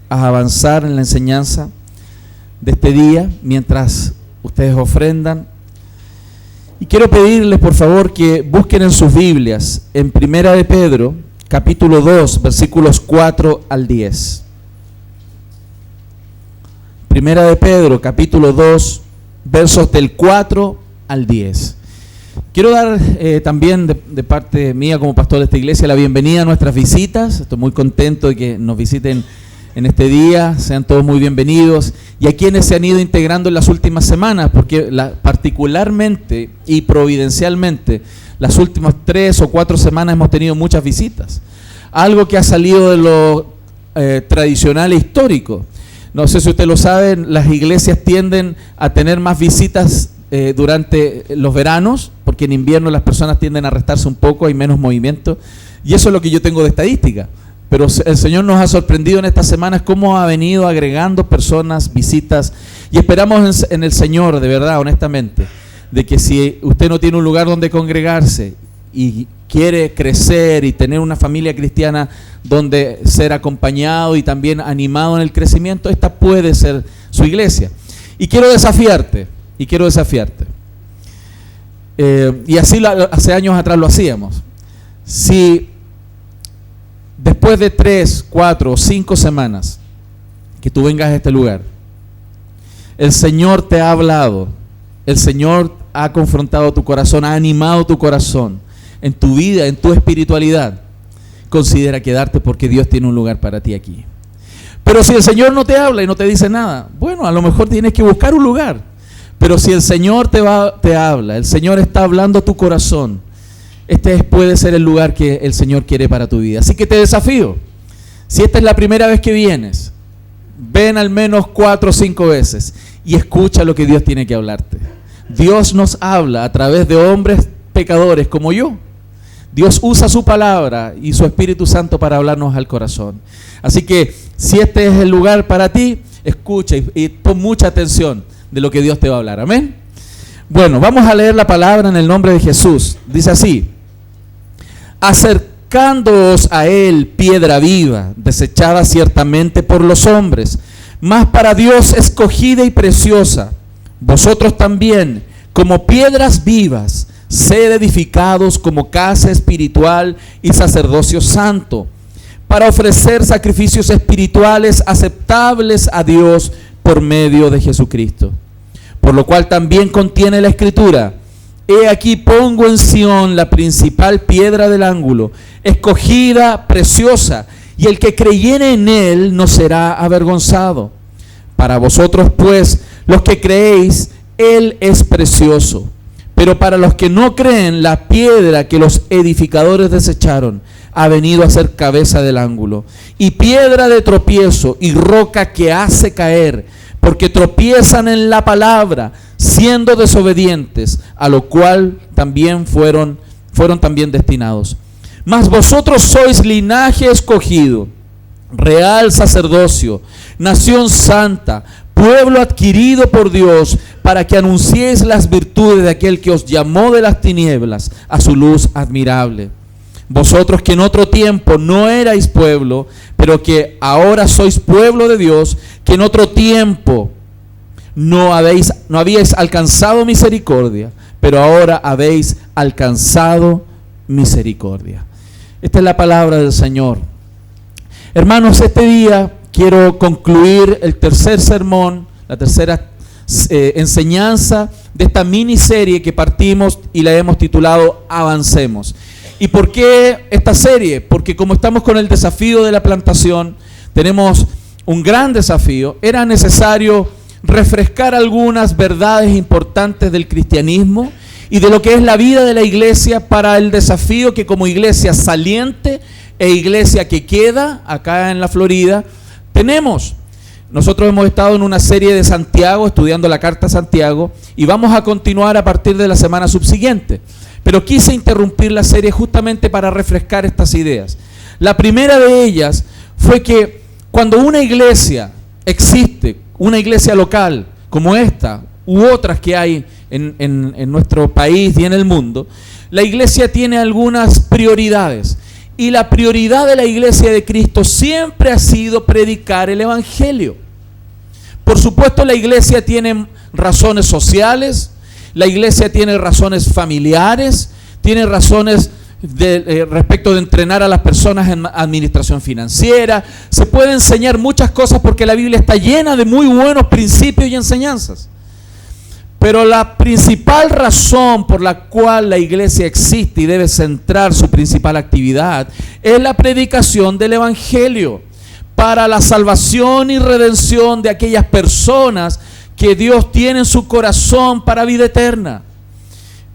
a avanzar en la enseñanza de este día mientras ustedes ofrendan. Y quiero pedirles por favor que busquen en sus Biblias en Primera de Pedro, capítulo 2, versículos 4 al 10. Primera de Pedro, capítulo 2, versos del 4 al 10. Quiero dar también de parte mía como pastor de esta iglesia la bienvenida a nuestras visitas. Estoy muy contento de que nos visiten en este día, sean todos muy bienvenidos. Y a quienes se han ido integrando en las últimas semanas, porque particularmente y providencialmente, las últimas 3 o 4 semanas hemos tenido muchas visitas. Algo que ha salido de lo tradicional e histórico. No sé si usted lo sabe, las iglesias tienden a tener más visitas durante los veranos, porque en invierno las personas tienden a restarse un poco, hay menos movimiento, y eso es lo que yo tengo de estadística. Pero el Señor nos ha sorprendido en estas semanas cómo ha venido agregando personas, visitas, y esperamos en el Señor, de verdad, honestamente, de que si usted no tiene un lugar donde congregarse y quiere crecer y tener una familia cristiana donde ser acompañado y también animado en el crecimiento, esta puede ser su iglesia. Y quiero desafiarte. Y así hace años atrás lo hacíamos. Si después de 3, 4 o 5 semanas que tú vengas a este lugar, el Señor te ha hablado, el Señor ha confrontado tu corazón, ha animado tu corazón en tu vida, en tu espiritualidad, considera quedarte porque Dios tiene un lugar para ti aquí. Pero si el Señor no te habla y no te dice nada, bueno, a lo mejor tienes que buscar un lugar. Pero si el Señor te habla, el Señor está hablando a tu corazón, este puede ser el lugar que el Señor quiere para tu vida. Así que te desafío, si esta es la primera vez que vienes, ven al menos 4 o 5 veces y escucha lo que Dios tiene que hablarte. Dios nos habla a través de hombres pecadores como yo. Dios usa su palabra y su Espíritu Santo para hablarnos al corazón. Así que si este es el lugar para ti, escucha y pon mucha atención de lo que Dios te va a hablar. Amén. Bueno, vamos a leer la palabra en el nombre de Jesús. Dice así: acercándoos a Él, piedra viva, desechada ciertamente por los hombres, mas para Dios escogida y preciosa. Vosotros también, como piedras vivas, sed edificados como casa espiritual y sacerdocio santo, para ofrecer sacrificios espirituales aceptables a Dios por medio de Jesucristo. Por lo cual también contiene la Escritura: he aquí pongo en Sión la principal piedra del ángulo, escogida, preciosa, y el que creyere en él no será avergonzado. Para vosotros pues, los que creéis, él es precioso. Pero para los que no creen, la piedra que los edificadores desecharon ha venido a ser cabeza del ángulo, y piedra de tropiezo y roca que hace caer, porque tropiezan en la palabra, siendo desobedientes, a lo cual también fueron también destinados. Mas vosotros sois linaje escogido, real sacerdocio, nación santa, pueblo adquirido por Dios, para que anunciéis las virtudes de aquel que os llamó de las tinieblas a su luz admirable. Vosotros que en otro tiempo no erais pueblo, pero que ahora sois pueblo de Dios, que en otro tiempo no habíais alcanzado misericordia, pero ahora habéis alcanzado misericordia. Esta es la palabra del Señor. Hermanos, este día quiero concluir el tercer sermón, la tercera enseñanza de esta miniserie que partimos y la hemos titulado Avancemos. ¿Y por qué esta serie? Porque como estamos con el desafío de la plantación, tenemos un gran desafío. Era necesario refrescar algunas verdades importantes del cristianismo y de lo que es la vida de la iglesia para el desafío que como iglesia saliente e iglesia que queda acá en la Florida tenemos. Nosotros hemos estado en una serie de Santiago, estudiando la carta a Santiago, y vamos a continuar a partir de la semana subsiguiente. Pero quise interrumpir la serie justamente para refrescar estas ideas. La primera de ellas fue que cuando una iglesia existe, una iglesia local como esta u otras que hay en nuestro país y en el mundo, la iglesia tiene algunas prioridades. Y la prioridad de la iglesia de Cristo siempre ha sido predicar el evangelio. Por supuesto, la iglesia tiene razones sociales, la iglesia tiene razones familiares, tiene razones respecto de entrenar a las personas en administración financiera. Se puede enseñar muchas cosas porque la Biblia está llena de muy buenos principios y enseñanzas. Pero la principal razón por la cual la iglesia existe y debe centrar su principal actividad es la predicación del evangelio para la salvación y redención de aquellas personas que Dios tiene en su corazón para vida eterna.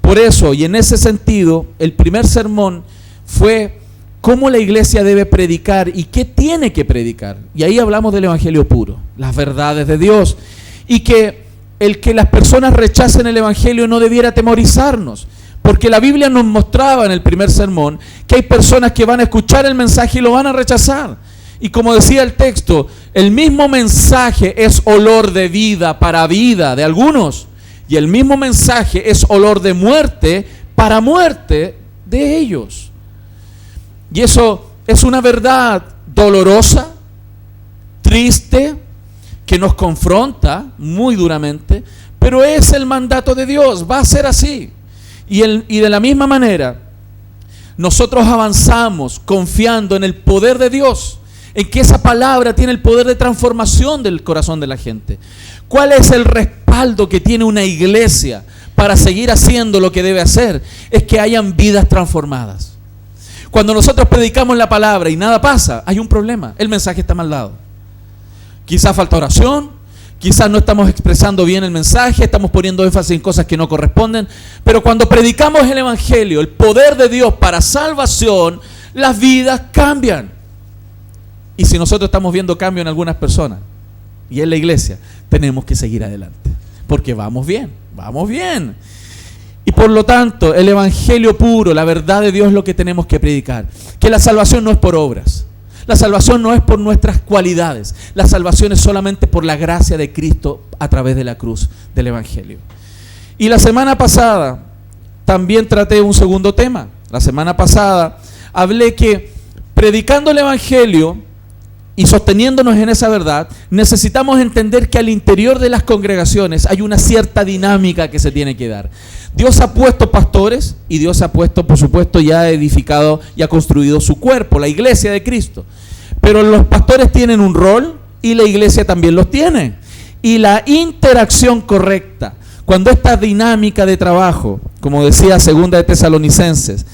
Por eso, y en ese sentido, el primer sermón fue cómo la iglesia debe predicar y qué tiene que predicar. Y ahí hablamos del evangelio puro, las verdades de Dios. Y que el que las personas rechacen el evangelio no debiera atemorizarnos. Porque la Biblia nos mostraba en el primer sermón que hay personas que van a escuchar el mensaje y lo van a rechazar. Y como decía el texto, el mismo mensaje es olor de vida para vida de algunos. Y el mismo mensaje es olor de muerte para muerte de ellos. Y eso es una verdad dolorosa, triste, que nos confronta muy duramente, pero es el mandato de Dios, va a ser así. Y de la misma manera, nosotros avanzamos confiando en el poder de Dios, en que esa palabra tiene el poder de transformación del corazón de la gente. ¿Cuál es el respaldo que tiene una iglesia para seguir haciendo lo que debe hacer? Es que hayan vidas transformadas. Cuando nosotros predicamos la palabra y nada pasa, hay un problema, el mensaje está mal dado. Quizás falta oración, quizás no estamos expresando bien el mensaje, estamos poniendo énfasis en cosas que no corresponden, pero cuando predicamos el evangelio, el poder de Dios para salvación, las vidas cambian. Y si nosotros estamos viendo cambio en algunas personas y en la iglesia, tenemos que seguir adelante, porque vamos bien, vamos bien. Y por lo tanto, el evangelio puro, la verdad de Dios es lo que tenemos que predicar. Que la salvación no es por obras, la salvación no es por nuestras cualidades, la salvación es solamente por la gracia de Cristo a través de la cruz del evangelio. Y la semana pasada también traté un segundo tema. La semana pasada hablé que predicando el evangelio y sosteniéndonos en esa verdad, necesitamos entender que al interior de las congregaciones hay una cierta dinámica que se tiene que dar. Dios ha puesto pastores y Dios ha puesto, por supuesto, ya ha edificado y ha construido su cuerpo, la iglesia de Cristo. Pero los pastores tienen un rol y la iglesia también los tiene. Y la interacción correcta, cuando esta dinámica de trabajo, como decía 2 de Tesalonicenses,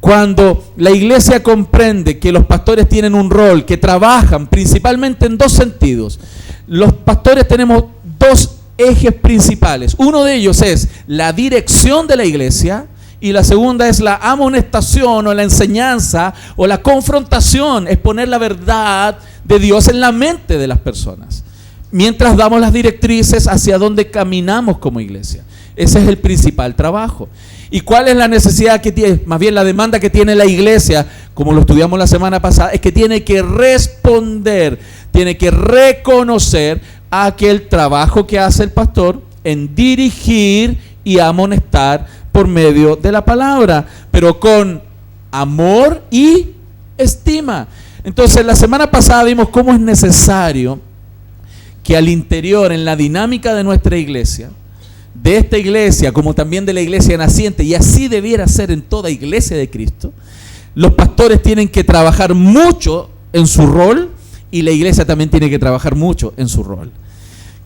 cuando la iglesia comprende que los pastores tienen un rol, que trabajan principalmente en dos sentidos. Los pastores tenemos dos ejes principales. Uno de ellos es la dirección de la iglesia y la segunda es la amonestación o la enseñanza o la confrontación, es poner la verdad de Dios en la mente de las personas, mientras damos las directrices hacia donde caminamos como iglesia. Ese es el principal trabajo. ¿Y cuál es la necesidad que tiene? Más bien la demanda que tiene la iglesia, como lo estudiamos la semana pasada, es que tiene que responder, tiene que reconocer aquel trabajo que hace el pastor en dirigir y amonestar por medio de la palabra, pero con amor y estima. Entonces, la semana pasada vimos cómo es necesario que al interior, en la dinámica de nuestra iglesia, de esta iglesia, como también de la iglesia naciente, y así debiera ser en toda iglesia de Cristo, los pastores tienen que trabajar mucho en su rol y la iglesia también tiene que trabajar mucho en su rol.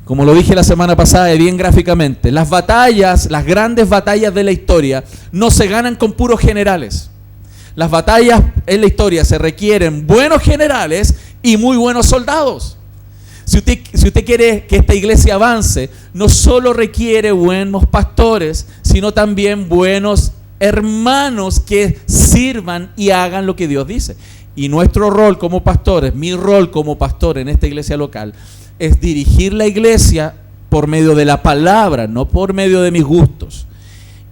Como lo dije la semana pasada y bien gráficamente, las batallas, las grandes batallas de la historia no se ganan con puros generales. Las batallas en la historia se requieren buenos generales y muy buenos soldados. Si usted quiere que esta iglesia avance, no solo requiere buenos pastores, sino también buenos hermanos que sirvan y hagan lo que Dios dice. Y nuestro rol como pastores, mi rol como pastor en esta iglesia local, es dirigir la iglesia por medio de la palabra, no por medio de mis gustos.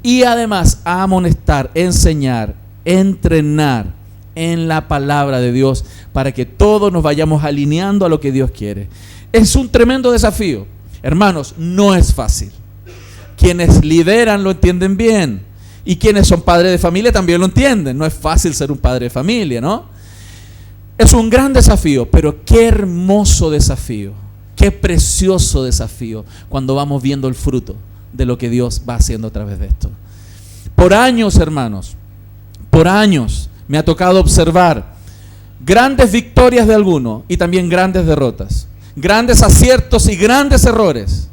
Y además amonestar, enseñar, entrenar en la palabra de Dios para que todos nos vayamos alineando a lo que Dios quiere. Es un tremendo desafío. Hermanos, no es fácil. Quienes lideran lo entienden bien Y quienes son padres de familia también lo entienden. No es fácil ser un padre de familia, ¿no? Es un gran desafío, pero qué hermoso desafío. Qué precioso desafío cuando vamos viendo el fruto de lo que Dios va haciendo a través de esto. Por años, hermanos, por años me ha tocado observar grandes victorias de algunos y también grandes derrotas, grandes aciertos y grandes errores.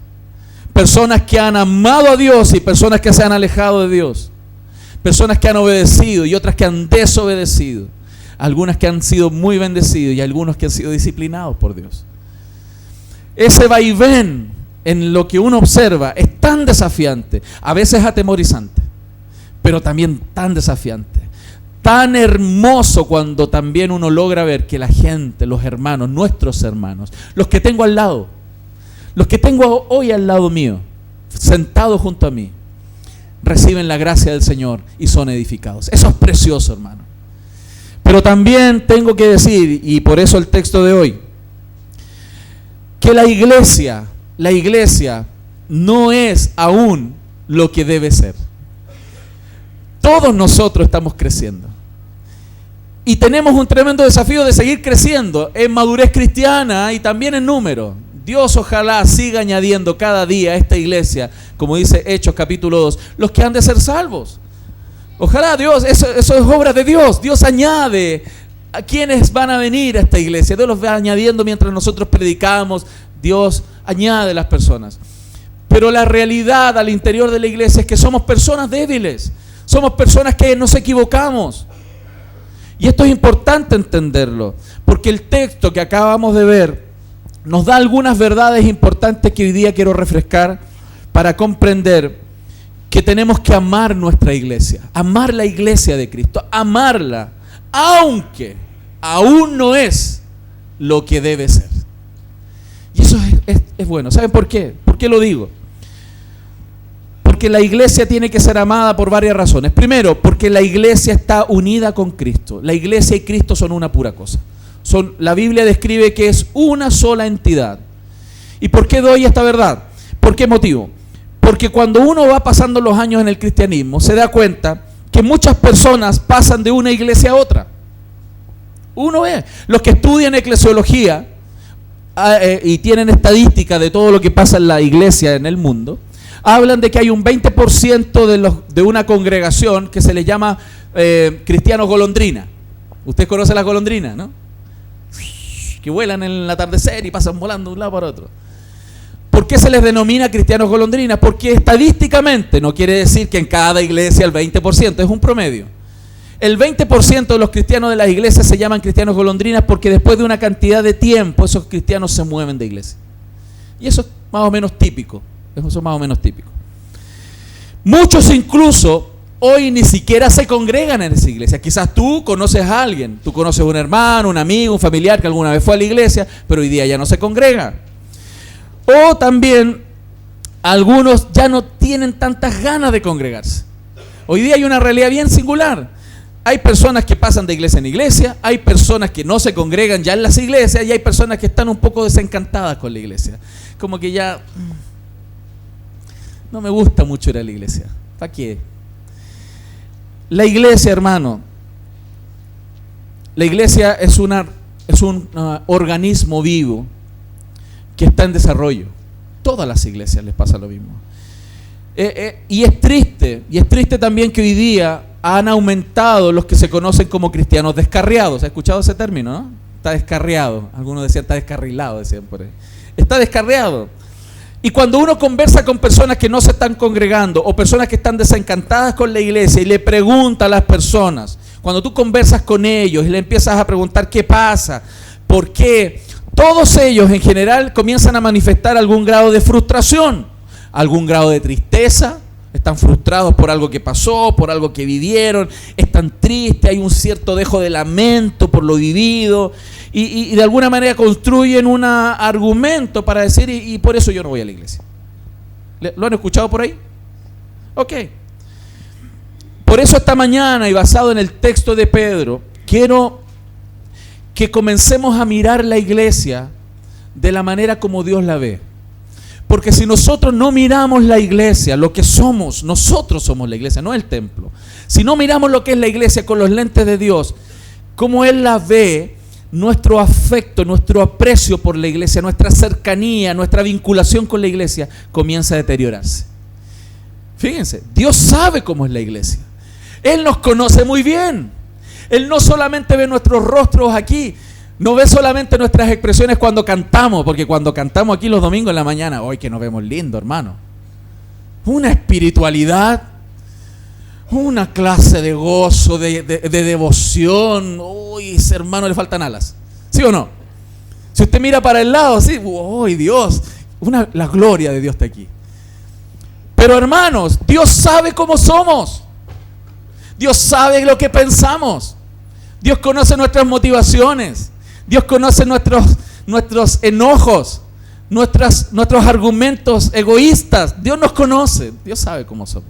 Personas que han amado a Dios y personas que se han alejado de Dios. Personas que han obedecido y otras que han desobedecido. Algunas que han sido muy bendecidos y algunos que han sido disciplinados por Dios. Ese vaivén en lo que uno observa es tan desafiante, a veces atemorizante, pero también tan desafiante. Tan hermoso cuando también uno logra ver que la gente, los hermanos, nuestros hermanos, los que tengo al lado, los que tengo hoy al lado mío, sentados junto a mí, reciben la gracia del Señor y son edificados. Eso es precioso, hermano. Pero también tengo que decir, y por eso el texto de hoy, que la iglesia no es aún lo que debe ser. Todos nosotros estamos creciendo. Y tenemos un tremendo desafío de seguir creciendo en madurez cristiana y también en número. Dios ojalá siga añadiendo cada día a esta iglesia, como dice Hechos capítulo 2, los que han de ser salvos. Ojalá Dios, eso es obra de Dios. Dios añade a quienes van a venir a esta iglesia. Dios los va añadiendo mientras nosotros predicamos. Dios añade las personas. Pero la realidad al interior de la iglesia es que somos personas débiles. Somos personas que nos equivocamos. Y esto es importante entenderlo, porque el texto que acabamos de ver nos da algunas verdades importantes que hoy día quiero refrescar para comprender que tenemos que amar nuestra iglesia, amar la iglesia de Cristo, amarla, aunque aún no es lo que debe ser. Y eso es bueno. ¿Saben por qué? ¿Por qué lo digo? Porque la iglesia tiene que ser amada por varias razones. Primero, porque la iglesia está unida con Cristo. La iglesia y Cristo son una pura cosa. La Biblia describe que es una sola entidad. ¿Y por qué doy esta verdad? ¿Por qué motivo? Porque cuando uno va pasando los años en el cristianismo, se da cuenta que muchas personas pasan de una iglesia a otra. Uno ve, los que estudian eclesiología y tienen estadísticas de todo lo que pasa en la iglesia en el mundo, hablan de que hay un 20% de una congregación que se le llama cristianos golondrina. Usted conoce las golondrinas, ¿no? Que vuelan en el atardecer y pasan volando de un lado para otro. ¿Por qué se les denomina cristianos golondrinas? Porque estadísticamente, no quiere decir que en cada iglesia el 20%, es un promedio. El 20% de los cristianos de las iglesias se llaman cristianos golondrinas porque después de una cantidad de tiempo esos cristianos se mueven de iglesia. Y eso es más o menos típico. Eso es más o menos típico. Muchos incluso hoy ni siquiera se congregan en esa iglesia. Quizás tú conoces a alguien, tú conoces a un hermano, un amigo, un familiar que alguna vez fue a la iglesia, pero hoy día ya no se congrega. O también algunos ya no tienen tantas ganas de congregarse. Hoy día hay una realidad bien singular. Hay personas que pasan de iglesia en iglesia, hay personas que no se congregan ya en las iglesias y hay personas que están un poco desencantadas con la iglesia. Como que ya no me gusta mucho ir a la iglesia. ¿Para qué? La iglesia, hermano, la iglesia es un organismo vivo que está en desarrollo. Todas las iglesias les pasa lo mismo. Y es triste también que hoy día han aumentado los que se conocen como cristianos descarriados. ¿Ha escuchado ese término, no? Está descarriado. Algunos decían está descarrilado, decían por ahí. Está descarriado. Y cuando uno conversa con personas que no se están congregando o personas que están desencantadas con la iglesia y le pregunta a las personas, cuando tú conversas con ellos y le empiezas a preguntar qué pasa, por qué, todos ellos en general comienzan a manifestar algún grado de frustración, algún grado de tristeza. Están frustrados por algo que pasó, por algo que vivieron, están tristes, hay un cierto dejo de lamento por lo vivido y de alguna manera construyen un argumento para decir y por eso yo no voy a la iglesia. ¿Lo han escuchado por ahí? Ok. Por eso esta mañana y basado en el texto de Pedro, quiero que comencemos a mirar la iglesia de la manera como Dios la ve. Porque si nosotros no miramos la iglesia, lo que somos, nosotros somos la iglesia, no el templo. Si no miramos lo que es la iglesia con los lentes de Dios, cómo Él la ve, nuestro afecto, nuestro aprecio por la iglesia, nuestra cercanía, nuestra vinculación con la iglesia comienza a deteriorarse. Fíjense, Dios sabe cómo es la iglesia. Él nos conoce muy bien. Él no solamente ve nuestros rostros aquí, no ve solamente nuestras expresiones cuando cantamos, porque cuando cantamos aquí los domingos en la mañana, ¡ay, que nos vemos lindo, hermano! Una espiritualidad, una clase de gozo, de devoción. ¡Uy, ese hermano le faltan alas! ¿Sí o no? Si usted mira para el lado, sí, ¡uy, Dios! La gloria de Dios está aquí. Pero hermanos, Dios sabe cómo somos. Dios sabe lo que pensamos. Dios conoce nuestras motivaciones. Dios conoce nuestros enojos, nuestros argumentos egoístas. Dios nos conoce. Dios sabe cómo somos.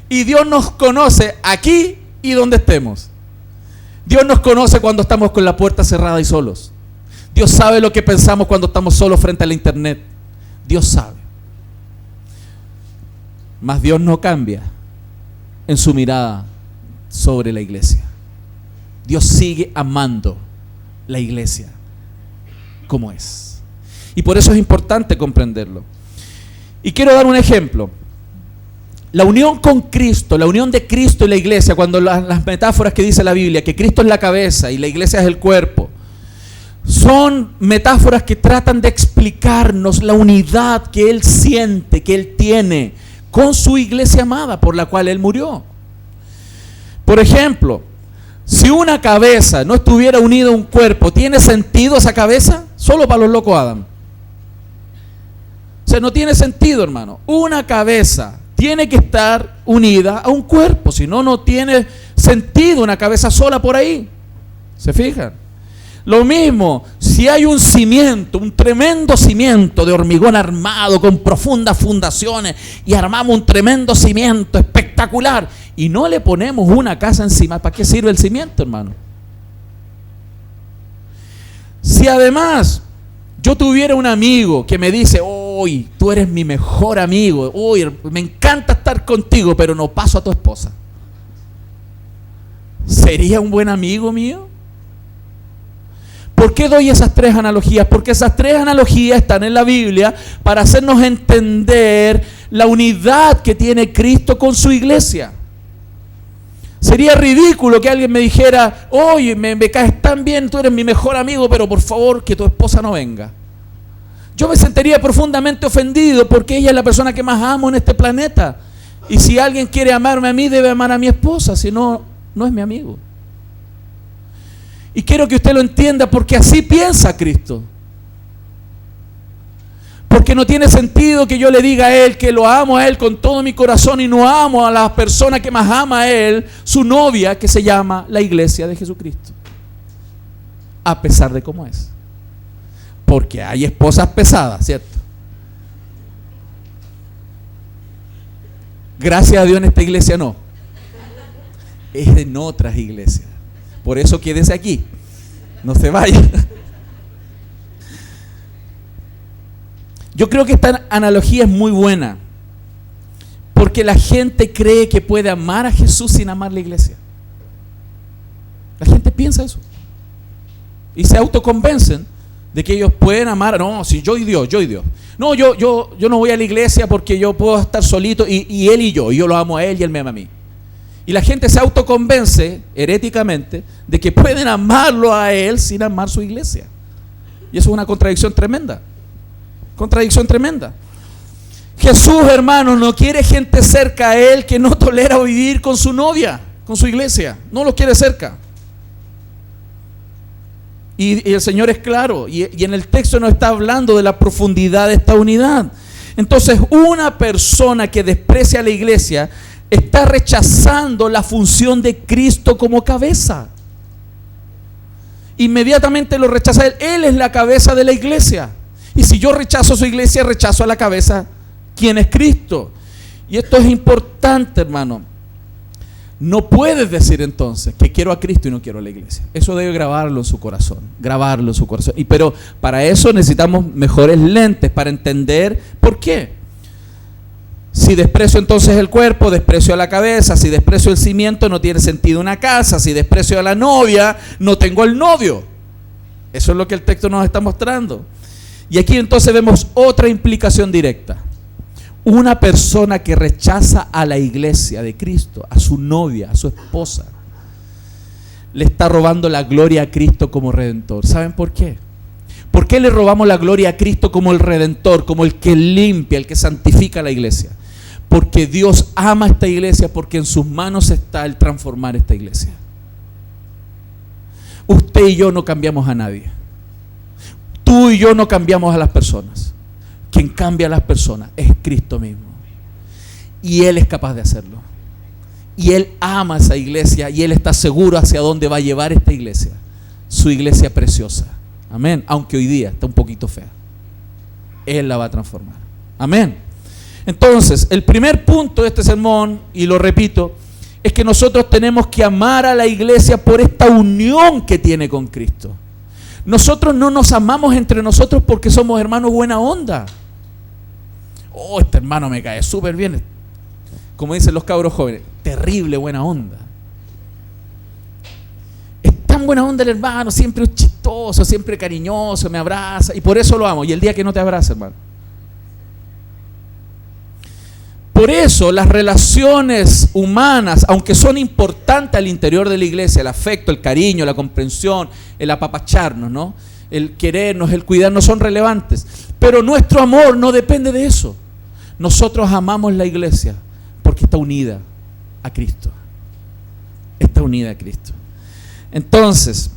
Y Dios nos conoce aquí y donde estemos. Dios nos conoce cuando estamos con la puerta cerrada y solos. Dios sabe lo que pensamos cuando estamos solos frente a la internet. Dios sabe. Mas Dios no cambia en su mirada sobre la iglesia. Dios sigue amando la iglesia como es. Y por eso es importante comprenderlo. Y quiero dar un ejemplo. La unión con Cristo, la unión de Cristo y la iglesia, cuando las metáforas que dice la Biblia, que Cristo es la cabeza y la iglesia es el cuerpo, son metáforas que tratan de explicarnos la unidad que Él siente, que Él tiene con su iglesia amada por la cual Él murió. Por ejemplo, si una cabeza no estuviera unida a un cuerpo, ¿tiene sentido esa cabeza? Solo para los locos Adam. O sea, no tiene sentido, hermano. Una cabeza tiene que estar unida a un cuerpo, si no, no tiene sentido una cabeza sola por ahí. ¿Se fijan? Lo mismo, si hay un cimiento, un tremendo cimiento de hormigón armado con profundas fundaciones y armamos un tremendo cimiento espectacular y no le ponemos una casa encima, ¿para qué sirve el cimiento, hermano? Si además yo tuviera un amigo que me dice, uy, tú eres mi mejor amigo, uy, me encanta estar contigo, pero no paso a tu esposa, ¿sería un buen amigo mío? ¿Por qué doy esas tres analogías? Porque esas tres analogías están en la Biblia para hacernos entender la unidad que tiene Cristo con su iglesia. Sería ridículo que alguien me dijera, oye, me caes tan bien, tú eres mi mejor amigo, pero por favor que tu esposa no venga. Yo me sentiría profundamente ofendido porque ella es la persona que más amo en este planeta. Y si alguien quiere amarme a mí, debe amar a mi esposa, si no, no es mi amigo. Y quiero que usted lo entienda porque así piensa Cristo. Porque no tiene sentido que yo le diga a Él que lo amo a Él con todo mi corazón y no amo a la persona que más ama a Él, su novia, que se llama la iglesia de Jesucristo. A pesar de cómo es. Porque hay esposas pesadas, ¿cierto? Gracias a Dios en esta iglesia no. Es en otras iglesias. Por eso quédese aquí, no se vaya. Yo creo que esta analogía es muy buena, porque la gente cree que puede amar a Jesús sin amar la iglesia. La gente piensa eso. Y se autoconvencen de que ellos pueden amar. No, si yo y Dios, yo y Dios. No, yo no voy a la iglesia porque yo puedo estar solito y Él y yo lo amo a Él y Él me ama a mí. Y la gente se autoconvence, heréticamente, de que pueden amarlo a Él sin amar su iglesia. Y eso es una contradicción tremenda. Contradicción tremenda. Jesús, hermanos, no quiere gente cerca a Él que no tolera vivir con su novia, con su iglesia. No los quiere cerca. Y el Señor es claro. Y en el texto nos está hablando de la profundidad de esta unidad. Entonces, una persona que desprecia a la iglesia está rechazando la función de Cristo como cabeza. Inmediatamente lo rechaza Él. Él es la cabeza de la iglesia. Y si yo rechazo a su iglesia, rechazo a la cabeza, ¿quién es Cristo? Y esto es importante, hermano. No puedes decir entonces que quiero a Cristo y no quiero a la iglesia. Eso debe grabarlo en su corazón, grabarlo en su corazón. Pero para eso necesitamos mejores lentes para entender por qué. Si desprecio entonces el cuerpo, desprecio a la cabeza. Si desprecio el cimiento, no tiene sentido una casa. Si desprecio a la novia, no tengo el novio. Eso es lo que el texto nos está mostrando. Y aquí entonces vemos otra implicación directa. Una persona que rechaza a la iglesia de Cristo, a su novia, a su esposa, le está robando la gloria a Cristo como Redentor. ¿Saben por qué? ¿Por qué le robamos la gloria a Cristo como el Redentor, como el que limpia, el que santifica la iglesia? Porque Dios ama esta iglesia, porque en sus manos está el transformar esta iglesia. Usted y yo no cambiamos a nadie. Tú y yo no cambiamos a las personas. Quien cambia a las personas es Cristo mismo. Y Él es capaz de hacerlo. Y Él ama a esa iglesia y Él está seguro hacia dónde va a llevar esta iglesia. Su iglesia preciosa. Amén. Aunque hoy día está un poquito fea. Él la va a transformar. Amén. Entonces, el primer punto de este sermón, y lo repito, es que nosotros tenemos que amar a la iglesia por esta unión que tiene con Cristo. Nosotros no nos amamos entre nosotros porque somos hermanos buena onda. Oh, este hermano me cae súper bien. Como dicen los cabros jóvenes, terrible buena onda. Es tan buena onda el hermano, siempre es chistoso, siempre cariñoso, me abraza y por eso lo amo. Y el día que no te abraza, hermano. Por eso las relaciones humanas, aunque son importantes al interior de la iglesia, el afecto, el cariño, la comprensión, el apapacharnos, ¿no? El querernos, el cuidarnos son relevantes. Pero nuestro amor no depende de eso. Nosotros amamos la iglesia porque está unida a Cristo. Está unida a Cristo. Entonces,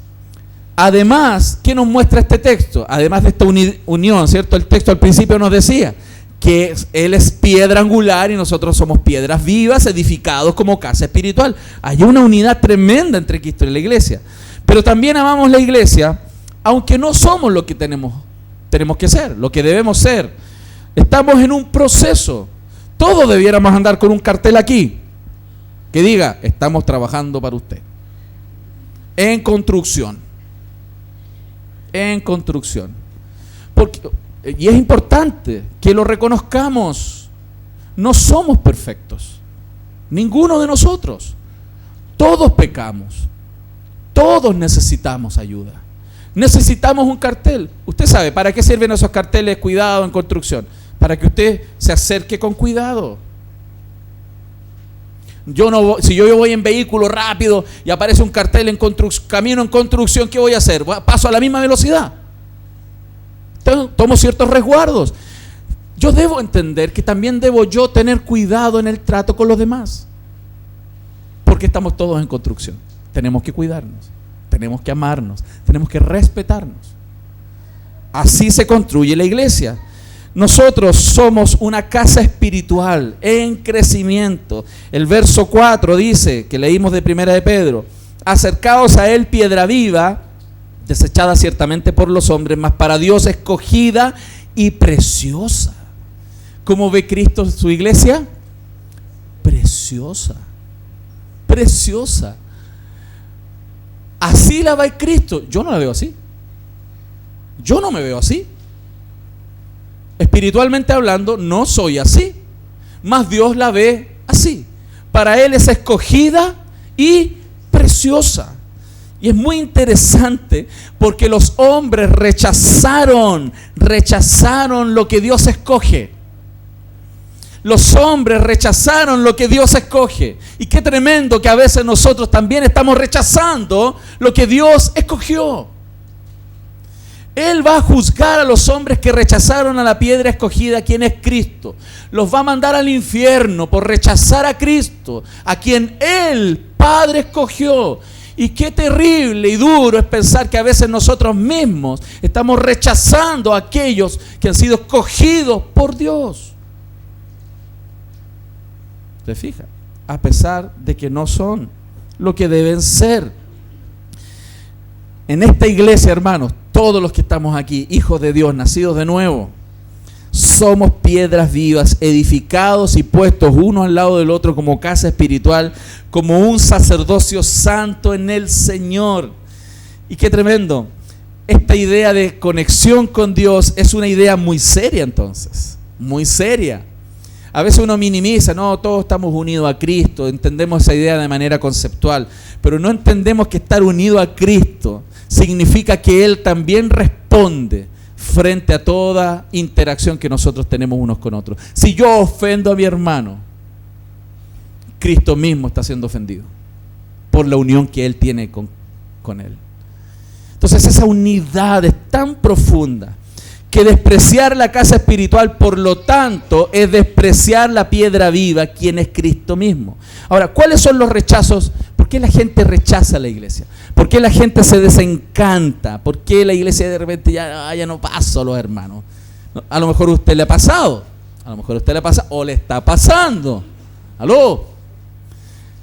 además, ¿qué nos muestra este texto? Además de esta unión, ¿cierto? El texto al principio nos decía que Él es piedra angular y nosotros somos piedras vivas, edificados como casa espiritual. Hay una unidad tremenda entre Cristo y la iglesia. Pero también amamos la iglesia, aunque no somos lo que tenemos que ser, lo que debemos ser. Estamos en un proceso. Todos debiéramos andar con un cartel aquí que diga, estamos trabajando para usted. En construcción. En construcción. Y es importante que lo reconozcamos. No somos perfectos. Ninguno de nosotros. Todos pecamos. Todos necesitamos ayuda. Necesitamos un cartel. Usted sabe, ¿para qué sirven esos carteles? Cuidado en construcción. Para que usted se acerque con cuidado. Si yo voy en vehículo rápido y aparece un cartel en camino en construcción, ¿qué voy a hacer? ¿Paso a la misma velocidad? Tomo ciertos resguardos. Yo debo entender que también debo yo tener cuidado en el trato con los demás. Porque estamos todos en construcción. Tenemos que cuidarnos, tenemos que amarnos, tenemos que respetarnos. Así se construye la iglesia. Nosotros somos una casa espiritual en crecimiento. El verso 4 dice, que leímos de Primera de Pedro, acercaos a Él piedra viva, desechada ciertamente por los hombres, mas para Dios escogida y preciosa. ¿Cómo ve Cristo su iglesia? Preciosa. Preciosa. Así la ve Cristo. Yo no la veo así. Yo no me veo así. Espiritualmente hablando, no soy así. Mas Dios la ve así. Para Él es escogida y preciosa. Y es muy interesante porque los hombres rechazaron lo que Dios escoge. Los hombres rechazaron lo que Dios escoge. Y qué tremendo que a veces nosotros también estamos rechazando lo que Dios escogió. Él va a juzgar a los hombres que rechazaron a la piedra escogida, quien es Cristo. Los va a mandar al infierno por rechazar a Cristo, a quien Él, Padre, escogió. Y qué terrible y duro es pensar que a veces nosotros mismos estamos rechazando a aquellos que han sido escogidos por Dios. ¿Se fija? A pesar de que no son lo que deben ser. En esta iglesia, hermanos, todos los que estamos aquí, hijos de Dios, nacidos de nuevo, somos piedras vivas, edificados y puestos uno al lado del otro como casa espiritual, como un sacerdocio santo en el Señor. Y qué tremendo. Esta idea de conexión con Dios es una idea muy seria entonces, muy seria. A veces uno minimiza, no, todos estamos unidos a Cristo, entendemos esa idea de manera conceptual, pero no entendemos que estar unido a Cristo significa que Él también responde frente a toda interacción que nosotros tenemos unos con otros. Si yo ofendo a mi hermano, Cristo mismo está siendo ofendido por la unión que Él tiene con Él. Entonces esa unidad es tan profunda que despreciar la casa espiritual, por lo tanto, es despreciar la piedra viva, quien es Cristo mismo. Ahora, ¿cuáles son los rechazos? ¿Por qué la gente rechaza la iglesia? ¿Por qué la gente se desencanta? ¿Por qué la iglesia de repente ya no paso a los hermanos? A lo mejor a usted le ha pasado, a lo mejor a usted le pasa o le está pasando. ¿Aló?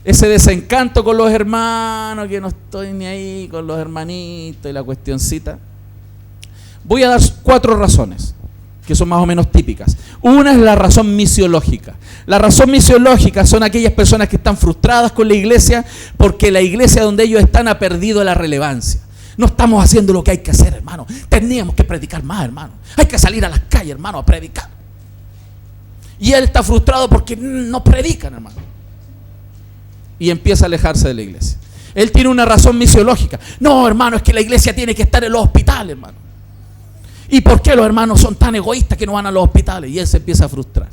Ese desencanto con los hermanos, que no estoy ni ahí con los hermanitos y la cuestioncita. Voy a dar 4 razones que son más o menos típicas. Una es la razón misiológica. La razón misiológica son aquellas personas que están frustradas con la iglesia porque la iglesia donde ellos están ha perdido la relevancia. No estamos haciendo lo que hay que hacer, hermano. Teníamos que predicar más, hermano. Hay que salir a las calles, hermano, a predicar. Y él está frustrado porque no predican, hermano. Y empieza a alejarse de la iglesia. Él tiene una razón misiológica. No, hermano, es que la iglesia tiene que estar en los hospitales, hermano. ¿Y por qué los hermanos son tan egoístas que no van a los hospitales? Y él se empieza a frustrar.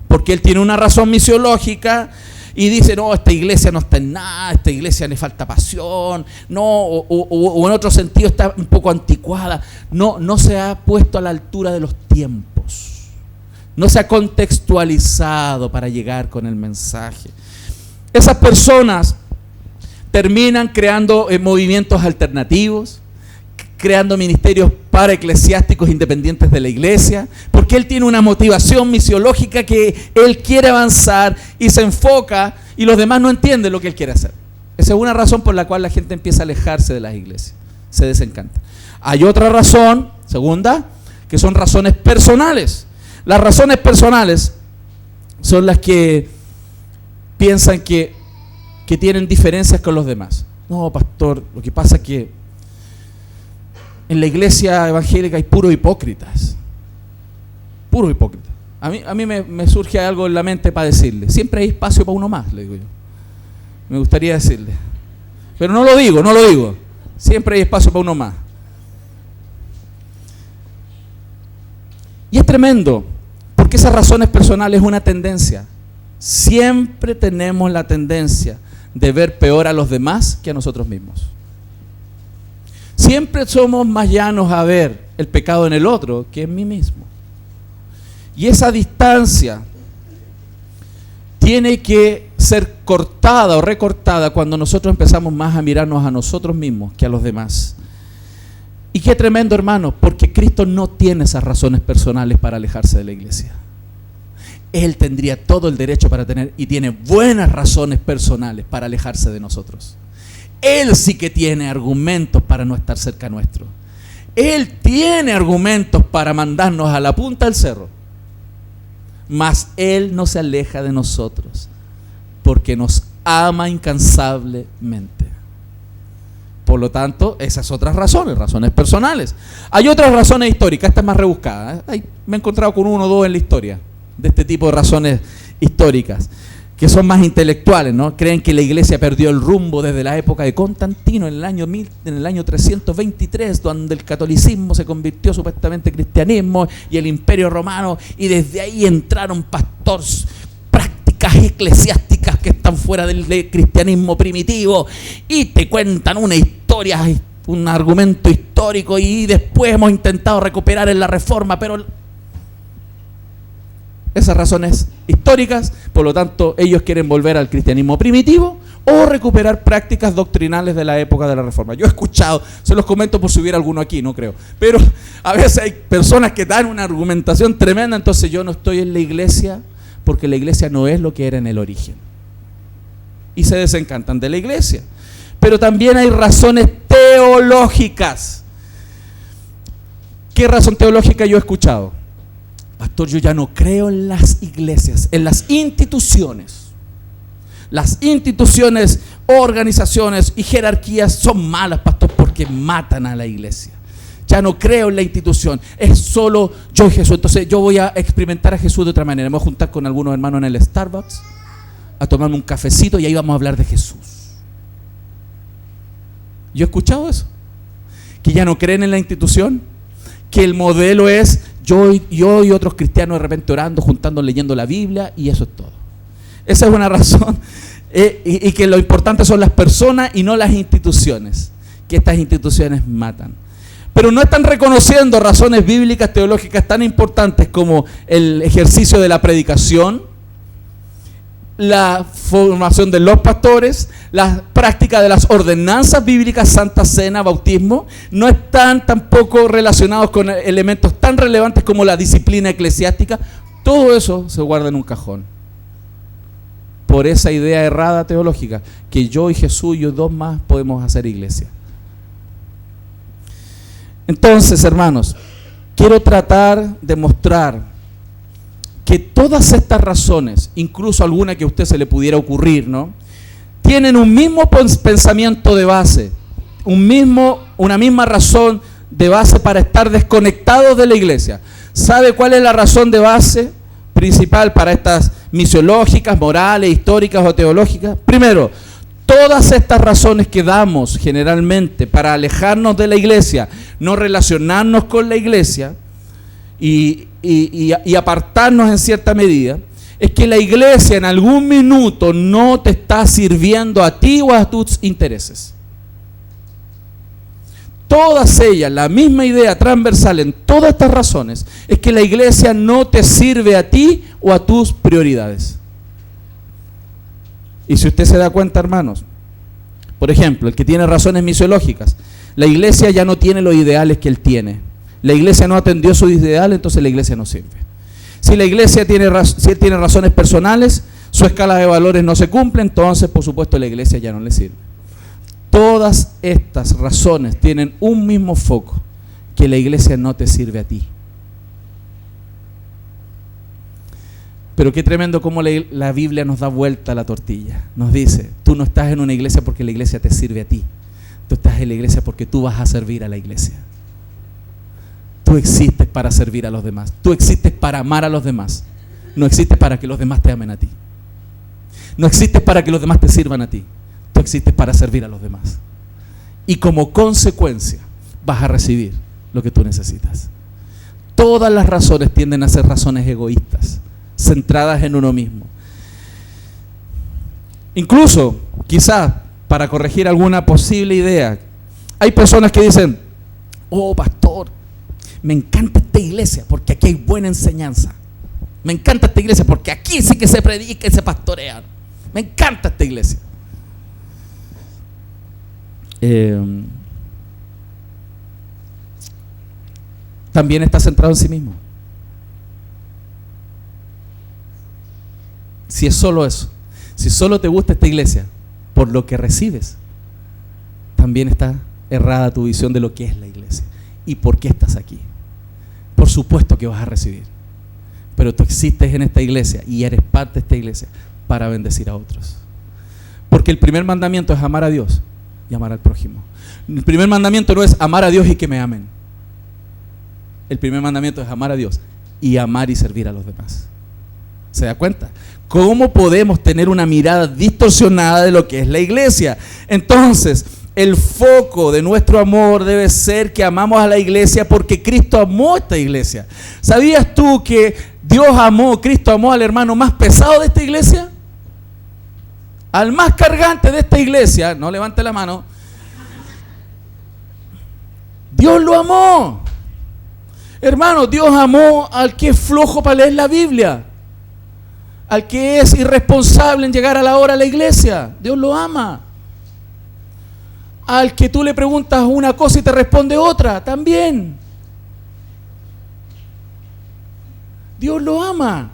Porque él tiene una razón misiológica y dice, no, esta iglesia no está en nada, esta iglesia le falta pasión, no, o en otro sentido está un poco anticuada. No se ha puesto a la altura de los tiempos. No se ha contextualizado para llegar con el mensaje. Esas personas terminan creando movimientos alternativos, creando ministerios para eclesiásticos independientes de la iglesia, porque él tiene una motivación misiológica que él quiere avanzar y se enfoca y los demás no entienden lo que él quiere hacer. Esa es una razón por la cual la gente empieza a alejarse de las iglesias, se desencanta. Hay otra razón, segunda, que son razones personales. Las razones personales son las que piensan que tienen diferencias con los demás. No, pastor, lo que pasa es que en la iglesia evangélica hay puros hipócritas. Puros hipócritas. A mí me surge algo en la mente para decirle. Siempre hay espacio para uno más, le digo yo. Me gustaría decirle. Pero no lo digo. Siempre hay espacio para uno más. Y es tremendo, porque esas razones personales es una tendencia. Siempre tenemos la tendencia de ver peor a los demás que a nosotros mismos. Siempre somos más llanos a ver el pecado en el otro que en mí mismo. Y esa distancia tiene que ser cortada o recortada cuando nosotros empezamos más a mirarnos a nosotros mismos que a los demás. Y qué tremendo, hermano, porque Cristo no tiene esas razones personales para alejarse de la iglesia. Él tendría todo el derecho para tener y tiene buenas razones personales para alejarse de nosotros. Él sí que tiene argumentos para no estar cerca nuestro. Él tiene argumentos para mandarnos a la punta del cerro. Mas Él no se aleja de nosotros porque nos ama incansablemente. Por lo tanto, esas otras razones personales. Hay otras razones históricas, esta es más rebuscada. Me he encontrado con 1 o 2 en la historia de este tipo de razones históricas, que son más intelectuales, ¿no? Creen que la iglesia perdió el rumbo desde la época de Constantino, en el año 323, donde el catolicismo se convirtió supuestamente en cristianismo y el imperio romano, y desde ahí entraron pastores, prácticas eclesiásticas que están fuera del cristianismo primitivo, y te cuentan una historia, un argumento histórico, y después hemos intentado recuperar en la Reforma, pero esas razones históricas, por lo tanto, ellos quieren volver al cristianismo primitivo o recuperar prácticas doctrinales de la época de la Reforma. Yo he escuchado, se los comento por si hubiera alguno aquí, no creo, pero a veces hay personas que dan una argumentación tremenda, entonces yo no estoy en la iglesia porque la iglesia no es lo que era en el origen. Y se desencantan de la iglesia. Pero también hay razones teológicas. ¿Qué razón teológica yo he escuchado? Pastor, yo ya no creo en las iglesias, en las instituciones. Las instituciones, organizaciones y jerarquías son malas, pastor, porque matan a la iglesia. Ya no creo en la institución, es solo yo y Jesús. Entonces yo voy a experimentar a Jesús de otra manera. Me voy a juntar con algunos hermanos en el Starbucks a tomarme un cafecito y ahí vamos a hablar de Jesús. Yo he escuchado eso, que ya no creen en la institución, que el modelo es yo y otros cristianos de repente orando, juntando, leyendo la Biblia, y eso es todo. Esa es una razón, y que lo importante son las personas y no las instituciones, que estas instituciones matan. Pero no están reconociendo razones bíblicas, teológicas tan importantes como el ejercicio de la predicación, la formación de los pastores, la práctica de las ordenanzas bíblicas, Santa Cena, bautismo. No están tampoco relacionados con elementos tan relevantes como la disciplina eclesiástica. Todo eso se guarda en un cajón por esa idea errada teológica, que yo y Jesús y dos más podemos hacer iglesia. Entonces, hermanos, quiero tratar de mostrar que todas estas razones, incluso alguna que a usted se le pudiera ocurrir, ¿no?, tienen un mismo pensamiento de base, una misma razón de base para estar desconectados de la iglesia. ¿Sabe cuál es la razón de base principal para estas misiológicas, morales, históricas o teológicas? Primero, todas estas razones que damos generalmente para alejarnos de la iglesia, no relacionarnos con la iglesia y apartarnos en cierta medida, es que la iglesia en algún minuto no te está sirviendo a ti o a tus intereses. Todas ellas, la misma idea transversal en todas estas razones, es que la iglesia no te sirve a ti o a tus prioridades. Y si usted se da cuenta, hermanos, por ejemplo, el que tiene razones misiológicas, la iglesia ya no tiene los ideales que él tiene. La iglesia no atendió sus ideales, entonces la iglesia no sirve. Si la iglesia si él tiene razones personales, su escala de valores no se cumple, entonces por supuesto la iglesia ya no le sirve. Todas estas razones tienen un mismo foco, que la iglesia no te sirve a ti. Pero qué tremendo cómo la Biblia nos da vuelta a la tortilla. Nos dice, tú no estás en una iglesia porque la iglesia te sirve a ti. Tú estás en la iglesia porque tú vas a servir a la iglesia. Tú existes para servir a los demás. Tú existes para amar a los demás. No existes para que los demás te amen a ti. No existes para que los demás te sirvan a ti. Tú existes para servir a los demás. Y como consecuencia vas a recibir lo que tú necesitas. Todas las razones tienden a ser razones egoístas, centradas en uno mismo. Incluso, quizás, para corregir alguna posible idea, hay personas que dicen, oh pastor, me encanta esta iglesia porque aquí hay buena enseñanza. Me encanta esta iglesia porque aquí sí que se predica y se pastorea. Me encanta esta iglesia. También está centrado en sí mismo. Si es solo eso, si solo te gusta esta iglesia por lo que recibes, también está errada tu visión de lo que es la iglesia y por qué estás aquí. Por supuesto que vas a recibir, pero tú existes en esta iglesia y eres parte de esta iglesia para bendecir a otros. Porque el primer mandamiento es amar a Dios y amar al prójimo. El primer mandamiento no es amar a Dios y que me amen. El primer mandamiento es amar a Dios y amar y servir a los demás. ¿Se da cuenta? ¿Cómo podemos tener una mirada distorsionada de lo que es la iglesia? Entonces, el foco de nuestro amor debe ser que amamos a la iglesia porque Cristo amó a esta iglesia. ¿Sabías tú que Cristo amó al hermano más pesado de esta iglesia? Al más cargante de esta iglesia, no levante la mano. Dios lo amó. Hermano, Dios amó al que es flojo para leer la Biblia, al que es irresponsable en llegar a la hora a la iglesia. Dios lo ama. Al que tú le preguntas una cosa y te responde otra, también. Dios lo ama.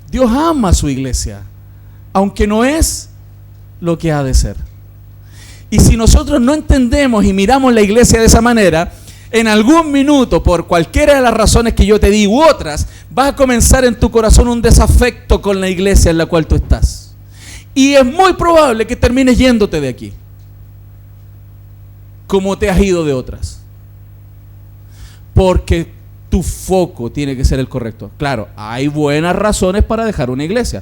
Dios ama a su iglesia, aunque no es lo que ha de ser. Y si nosotros no entendemos y miramos la iglesia de esa manera, en algún minuto, por cualquiera de las razones que yo te di u otras, va a comenzar en tu corazón un desafecto con la iglesia en la cual tú estás. Y es muy probable que termines yéndote de aquí, como te has ido de otras. Porque tu foco tiene que ser el correcto. Claro, hay buenas razones para dejar una iglesia.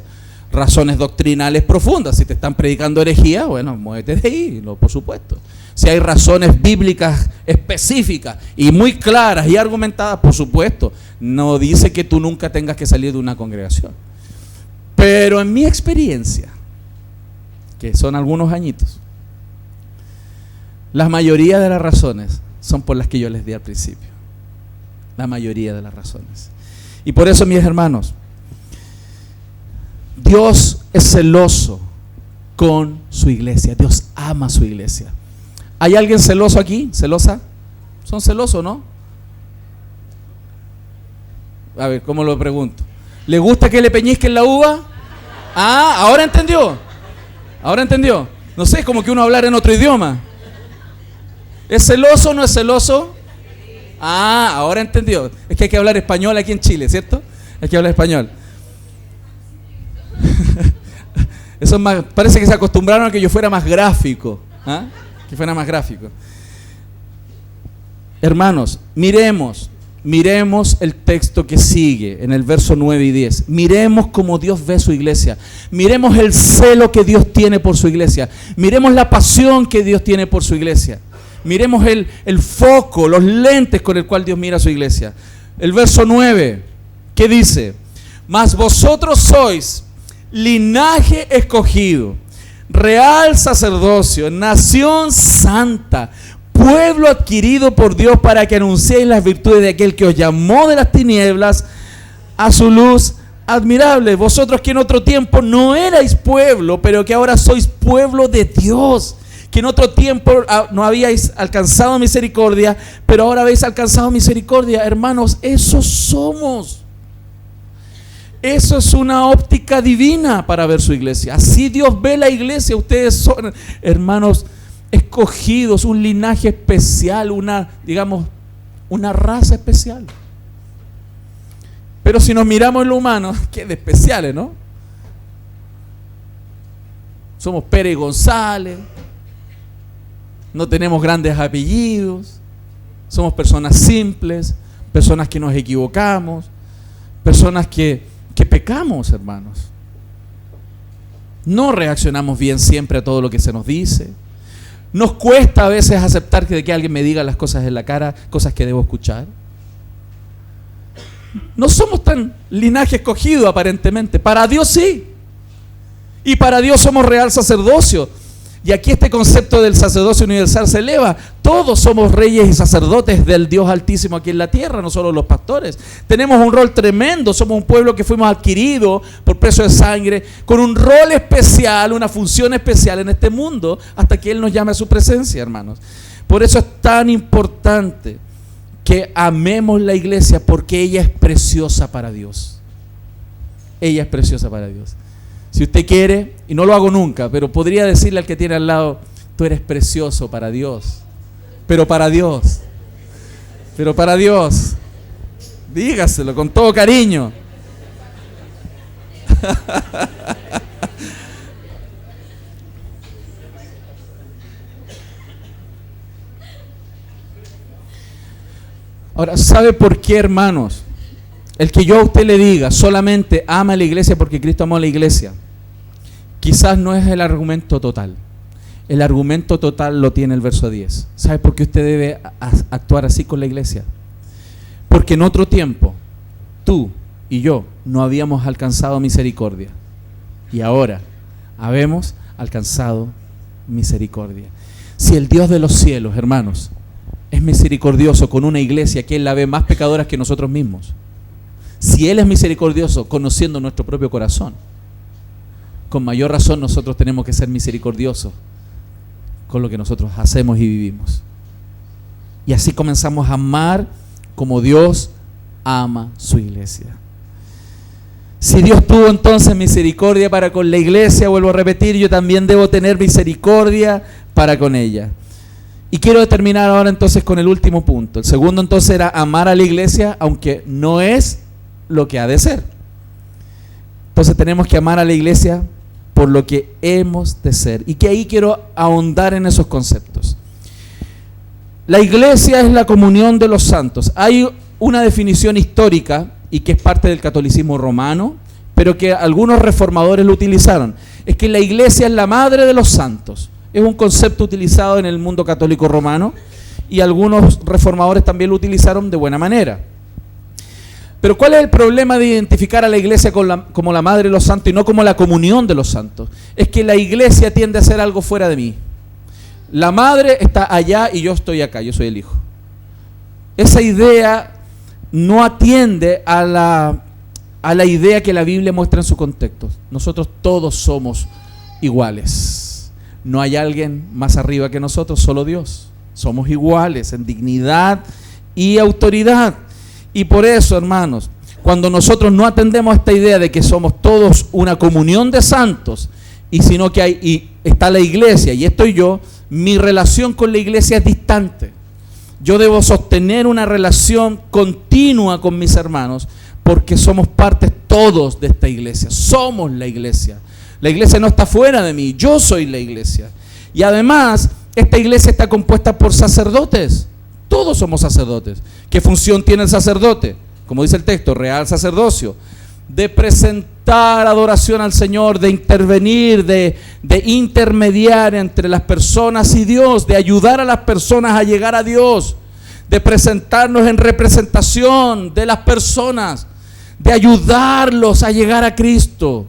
Razones doctrinales profundas. Si te están predicando herejía, bueno, muévete de ahí, por supuesto. Si hay razones bíblicas específicas y muy claras y argumentadas, por supuesto. No dice que tú nunca tengas que salir de una congregación. Pero en mi experiencia, que son algunos añitos, la mayoría de las razones son por las que yo les di al principio. La mayoría de las razones. Y por eso, mis hermanos, Dios es celoso con su iglesia. Dios ama a su iglesia. ¿Hay alguien celoso aquí? ¿Celosa? ¿Son celosos, no? A ver, ¿cómo lo pregunto? ¿Le gusta que le peñisquen la uva? Ah, ahora entendió. Ahora entendió. No sé, es como que uno hablar en otro idioma. ¿Es celoso o no es celoso? Ah, ahora entendió. Es que hay que hablar español aquí en Chile, ¿cierto? Hay que hablar español. Eso es más, parece que se acostumbraron a que yo fuera más gráfico. ¿Ah? Que fuera más gráfico. Hermanos, miremos el texto que sigue en el verso 9 y 10. Miremos cómo Dios ve su iglesia. Miremos el celo que Dios tiene por su iglesia. Miremos la pasión que Dios tiene por su iglesia. Miremos el foco, los lentes con el cual Dios mira a su iglesia. El verso 9, ¿qué dice? Mas vosotros sois linaje escogido, real sacerdocio, nación santa, pueblo adquirido por Dios para que anunciéis las virtudes de aquel que os llamó de las tinieblas a su luz admirable. Vosotros que en otro tiempo no erais pueblo, pero que ahora sois pueblo de Dios, que en otro tiempo no habíais alcanzado misericordia, pero ahora habéis alcanzado misericordia. Hermanos, eso somos. Eso es una óptica divina para ver su iglesia. Así Dios ve la iglesia. Ustedes son, hermanos, escogidos, un linaje especial, una raza especial. Pero si nos miramos en lo humano, qué de especiales, ¿no? Somos Pérez González, no tenemos grandes apellidos, somos personas simples, personas que nos equivocamos, personas que pecamos, hermanos. No reaccionamos bien siempre a todo lo que se nos dice. Nos cuesta a veces aceptar que alguien me diga las cosas en la cara, cosas que debo escuchar. No somos tan linaje escogido aparentemente. Para Dios sí. Y para Dios somos real sacerdocio. Y aquí este concepto del sacerdocio universal se eleva. Todos somos reyes y sacerdotes del Dios Altísimo aquí en la tierra, no solo los pastores. Tenemos un rol tremendo, somos un pueblo que fuimos adquiridos por precio de sangre, con un rol especial, una función especial en este mundo, hasta que Él nos llame a su presencia, hermanos. Por eso es tan importante que amemos la iglesia, porque ella es preciosa para Dios. Ella es preciosa para Dios. Si usted quiere, y no lo hago nunca, pero podría decirle al que tiene al lado: tú eres precioso para Dios. Pero para Dios. Pero para Dios. Dígaselo con todo cariño. Ahora, ¿sabe por qué, hermanos? El que yo a usted le diga solamente ama a la iglesia porque Cristo amó a la iglesia, quizás no es el argumento total. El argumento total lo tiene el verso 10. ¿Sabe por qué usted debe actuar así con la iglesia? Porque en otro tiempo, tú y yo no habíamos alcanzado misericordia. Y ahora habemos alcanzado misericordia. Si el Dios de los cielos, hermanos, es misericordioso con una iglesia que Él la ve más pecadora que nosotros mismos, si Él es misericordioso conociendo nuestro propio corazón, con mayor razón nosotros tenemos que ser misericordiosos con lo que nosotros hacemos y vivimos. Y así comenzamos a amar como Dios ama su iglesia. Si Dios tuvo entonces misericordia para con la iglesia, vuelvo a repetir, yo también debo tener misericordia para con ella. Y quiero terminar ahora entonces con el último punto. El segundo entonces era amar a la iglesia, aunque no es lo que ha de ser. Entonces tenemos que amar a la iglesia por lo que hemos de ser. Y que ahí quiero ahondar en esos conceptos. La iglesia es la comunión de los santos. Hay una definición histórica y que es parte del catolicismo romano, pero que algunos reformadores lo utilizaron. Es que la iglesia es la madre de los santos. Es un concepto utilizado en el mundo católico romano y algunos reformadores también lo utilizaron de buena manera. Pero ¿cuál es el problema de identificar a la iglesia como la madre de los santos y no como la comunión de los santos? Es que la iglesia tiende a ser algo fuera de mí. La madre está allá y yo estoy acá, yo soy el hijo. Esa idea no atiende a la idea que la Biblia muestra en su contexto. Nosotros todos somos iguales. No hay alguien más arriba que nosotros, solo Dios. Somos iguales en dignidad y autoridad. Y por eso, hermanos, cuando nosotros no atendemos a esta idea de que somos todos una comunión de santos, y sino que está la iglesia y estoy yo, mi relación con la iglesia es distante. Yo debo sostener una relación continua con mis hermanos porque somos partes todos de esta iglesia. Somos la iglesia. La iglesia no está fuera de mí, yo soy la iglesia. Y además, esta iglesia está compuesta por sacerdotes. Todos somos sacerdotes. ¿Qué función tiene el sacerdote? Como dice el texto, real sacerdocio. De presentar adoración al Señor, de intervenir, de intermediar entre las personas y Dios, de ayudar a las personas a llegar a Dios, de presentarnos en representación de las personas, de ayudarlos a llegar a Cristo.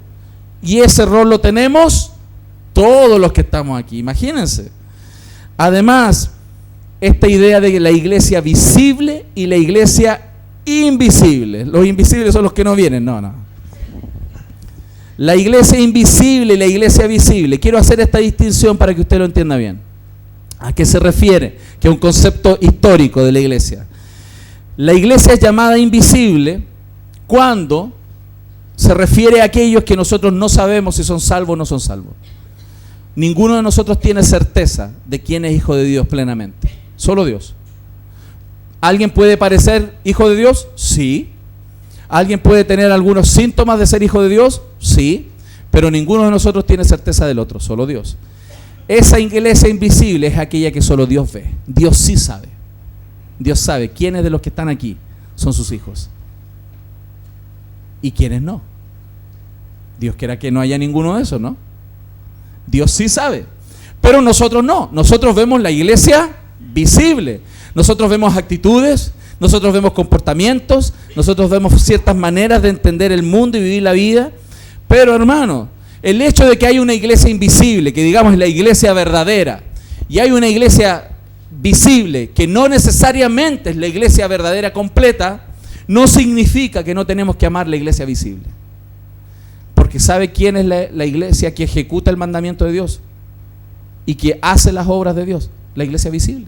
Y ese rol lo tenemos todos los que estamos aquí, imagínense. Además, esta idea de la iglesia visible y la iglesia invisible. Los invisibles son los que no vienen, no. La iglesia invisible y la iglesia visible. Quiero hacer esta distinción para que usted lo entienda bien. ¿A qué se refiere? Que es un concepto histórico de la iglesia. La iglesia es llamada invisible cuando se refiere a aquellos que nosotros no sabemos si son salvos o no son salvos. Ninguno de nosotros tiene certeza de quién es hijo de Dios plenamente. Solo Dios. ¿Alguien puede parecer hijo de Dios? Sí. ¿Alguien puede tener algunos síntomas de ser hijo de Dios? Sí. Pero ninguno de nosotros tiene certeza del otro, solo Dios. Esa iglesia invisible es aquella que solo Dios ve. Dios sí sabe. Dios sabe quiénes de los que están aquí son sus hijos y quiénes no. Dios quiera que no haya ninguno de esos, ¿no? Dios sí sabe. Pero nosotros no. Nosotros vemos la iglesia visible. Nosotros vemos actitudes, nosotros vemos comportamientos, nosotros vemos ciertas maneras de entender el mundo y vivir la vida. Pero hermano, el hecho de que hay una iglesia invisible, que digamos es la iglesia verdadera, y hay una iglesia visible, que no necesariamente es la iglesia verdadera completa, no significa que no tenemos que amar la iglesia visible. Porque ¿sabe quién es la iglesia que ejecuta el mandamiento de Dios? Y que hace las obras de Dios. La iglesia visible.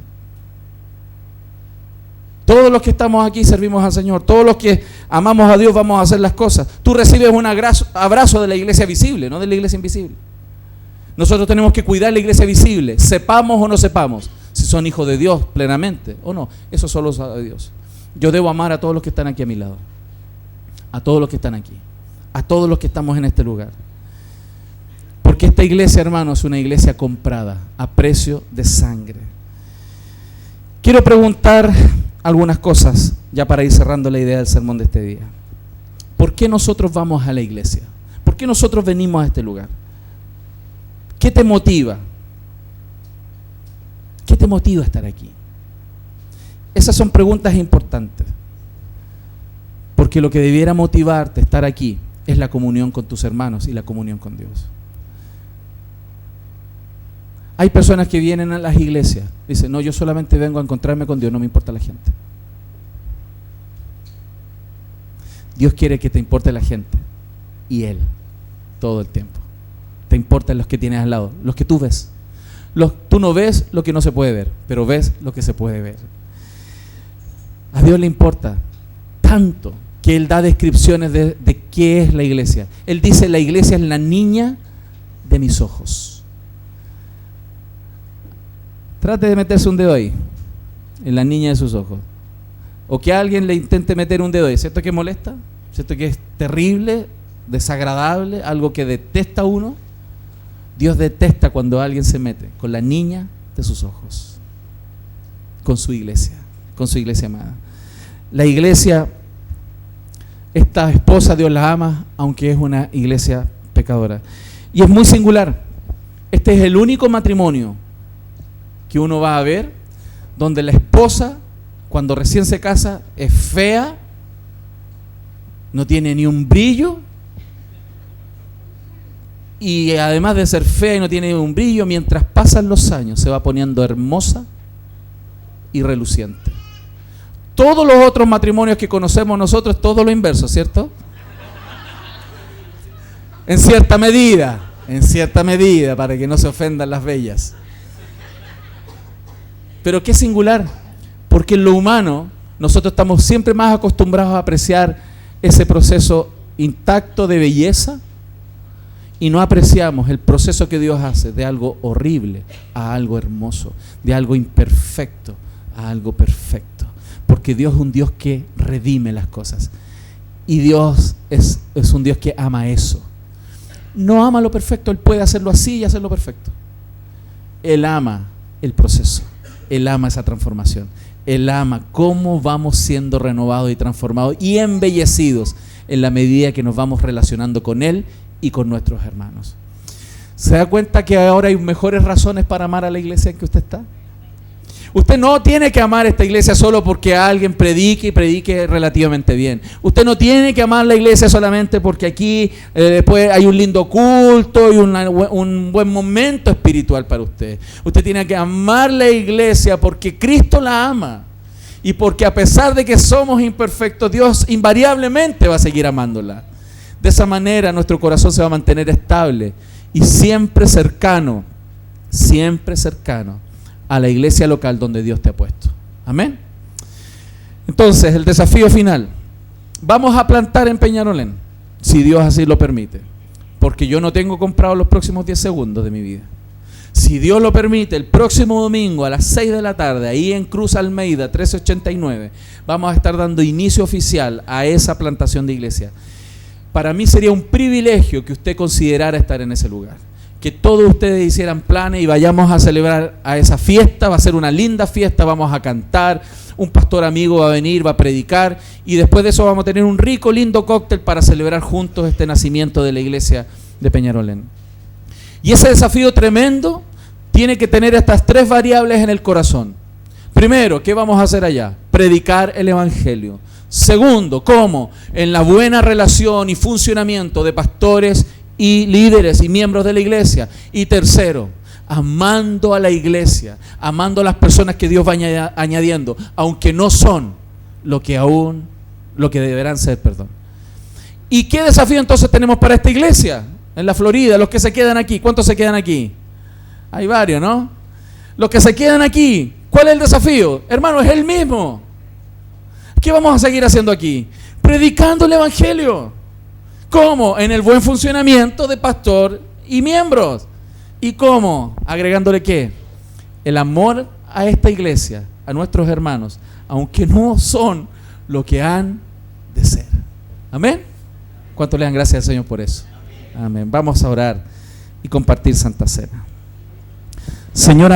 Todos los que estamos aquí servimos al Señor. Todos los que amamos a Dios vamos a hacer las cosas. Tú recibes un abrazo de la iglesia visible, no de la iglesia invisible. Nosotros tenemos que cuidar la iglesia visible, sepamos o no sepamos si son hijos de Dios plenamente o no. Eso solo sabe Dios. Yo debo amar a todos los que están aquí a mi lado, a todos los que están aquí, a todos los que estamos en este lugar. Porque esta iglesia, hermano, es una iglesia comprada a precio de sangre. Quiero preguntar algunas cosas ya para ir cerrando la idea del sermón de este día. ¿Por qué nosotros vamos a la iglesia? ¿Por qué nosotros venimos a este lugar? ¿Qué te motiva? ¿Qué te motiva a estar aquí? Esas son preguntas importantes. Porque lo que debiera motivarte a estar aquí es la comunión con tus hermanos y la comunión con Dios. Hay personas que vienen a las iglesias, dicen, no, yo solamente vengo a encontrarme con Dios, no me importa la gente. Dios quiere que te importe la gente y Él, todo el tiempo. Te importan los que tienes al lado, los que tú ves. Tú no ves lo que no se puede ver, pero ves lo que se puede ver. A Dios le importa tanto que Él da descripciones de qué es la iglesia. Él dice, la iglesia es la niña de mis ojos. Trate de meterse un dedo ahí, en la niña de sus ojos. O que alguien le intente meter un dedo ahí. ¿Cierto que molesta? ¿Cierto que es terrible, desagradable, algo que detesta uno? Dios detesta cuando alguien se mete con la niña de sus ojos, con su iglesia amada. La iglesia, esta esposa, Dios la ama, aunque es una iglesia pecadora. Y es muy singular. Este es el único matrimonio que uno va a ver donde la esposa, cuando recién se casa, es fea, no tiene ni un brillo, y además de ser fea y no tiene un brillo, mientras pasan los años se va poniendo hermosa y reluciente. Todos los otros matrimonios que conocemos nosotros, todo lo inverso, ¿cierto? En cierta medida, para que no se ofendan las bellas. Pero qué singular, porque en lo humano nosotros estamos siempre más acostumbrados a apreciar ese proceso intacto de belleza y no apreciamos el proceso que Dios hace de algo horrible a algo hermoso, de algo imperfecto a algo perfecto, porque Dios es un Dios que redime las cosas y Dios es un Dios que ama eso. No ama lo perfecto, Él puede hacerlo así y hacerlo perfecto. Él ama el proceso, Él ama esa transformación, Él ama cómo vamos siendo renovados y transformados y embellecidos en la medida que nos vamos relacionando con Él y con nuestros hermanos. ¿Se da cuenta que ahora hay mejores razones para amar a la iglesia en que usted está? Usted no tiene que amar esta iglesia solo porque alguien predique y predique relativamente bien. Usted no tiene que amar la iglesia solamente porque aquí después hay un lindo culto y un buen momento espiritual para usted. Usted tiene que amar la iglesia porque Cristo la ama y porque a pesar de que somos imperfectos, Dios invariablemente va a seguir amándola. De esa manera nuestro corazón se va a mantener estable y siempre cercano a la iglesia local donde Dios te ha puesto. Amén. Entonces, el desafío final. Vamos a plantar en Peñarolén, si Dios así lo permite, porque yo no tengo comprado los próximos 10 segundos de mi vida. Si Dios lo permite, el próximo domingo a las 6 de la tarde, ahí en Cruz Almeida 1389, vamos a estar dando inicio oficial a esa plantación de iglesia. Para mí sería un privilegio que usted considerara estar en ese lugar. Que todos ustedes hicieran planes y vayamos a celebrar a esa fiesta. Va a ser una linda fiesta, vamos a cantar, un pastor amigo va a venir, va a predicar y después de eso vamos a tener un rico, lindo cóctel para celebrar juntos este nacimiento de la iglesia de Peñarolén. Y ese desafío tremendo tiene que tener estas 3 variables en el corazón. Primero, ¿qué vamos a hacer allá? Predicar el evangelio. Segundo, ¿cómo? En la buena relación y funcionamiento de pastores y líderes y miembros de la iglesia. Y tercero, amando a la iglesia, amando a las personas que Dios va añadiendo, aunque no son lo que deberán ser, perdón. ¿Y qué desafío entonces tenemos para esta iglesia? En la Florida, los que se quedan aquí, ¿cuántos se quedan aquí? Hay varios, ¿no? Los que se quedan aquí, ¿cuál es el desafío? Hermano, es el mismo. ¿Qué vamos a seguir haciendo aquí? Predicando el evangelio. ¿Cómo? En el buen funcionamiento de pastor y miembros. ¿Y cómo? Agregándole ¿qué? El amor a esta iglesia, a nuestros hermanos, aunque no son lo que han de ser. ¿Amén? ¿Cuánto le dan gracias al Señor por eso? Amén. Vamos a orar y compartir Santa Cena. Señora.